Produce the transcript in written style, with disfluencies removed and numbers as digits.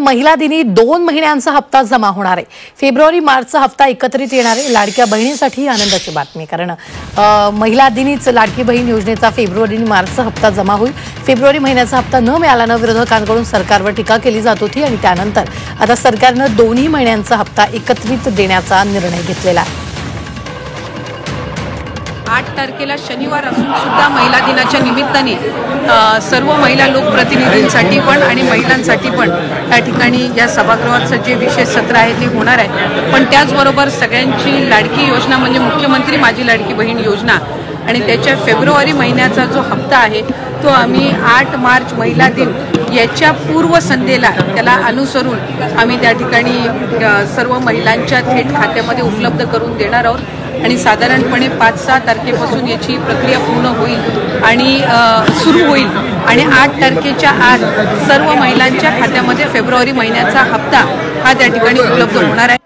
महिला दिनी 2 महिन्यांचा हप्ता जमा होणार आहे। फेब्रुवारी मार्चचा हप्ता एकत्रित येणार आहे। लाडक्या बहिणींसाठी आनंदाची बातमी, कारण महिला दिनीच लाडकी बहीण योजनेचा फेब्रुवारी आणि मार्चचा हप्ता जमा होईल। फेब्रुवारी महिन्याचा हप्ता न मिळाल्याने विरोधकांकडून सरकारवर टीका केली जात होती आणि त्यानंतर आता सरकारने दोन्ही महिन्यांचा हप्ता एकत्रित देण्याचा निर्णय घेतलेला आहे। 8 तारखेला शनिवार असून सुद्धा महिला दिनाच्या निमित्ताने सर्व महिला लोकप्रतिनिधींसाठी पण आणि महिलांसाठी पण त्या ठिकाणी या सभागृहाचं जे विशेष सत्र आहे ते होणार आहे। पण त्याचबरोबर सगळ्यांची लाडकी योजना म्हणजे मुख्यमंत्री माझी लाडकी बहीण योजना आणि त्याच्या फेब्रुवारी महिन्याचा जो हप्ता आहे तो आम्ही 8 मार्च महिला दिन याच्या पूर्वसंध्येला त्याला अनुसरून आम्ही त्या ठिकाणी सर्व महिलांच्या थेट खात्यामध्ये उपलब्ध करून देणार आहोत आणि साधारणपणे 5-6 तारखेपासून याची प्रक्रिया पूर्ण होईल आणि सुरू होईल आणि 8 तारखेच्या आज सर्व महिलांच्या खात्यामध्ये फेब्रुवारी महिन्याचा हप्ता हा त्या ठिकाणी उपलब्ध होणार आहे।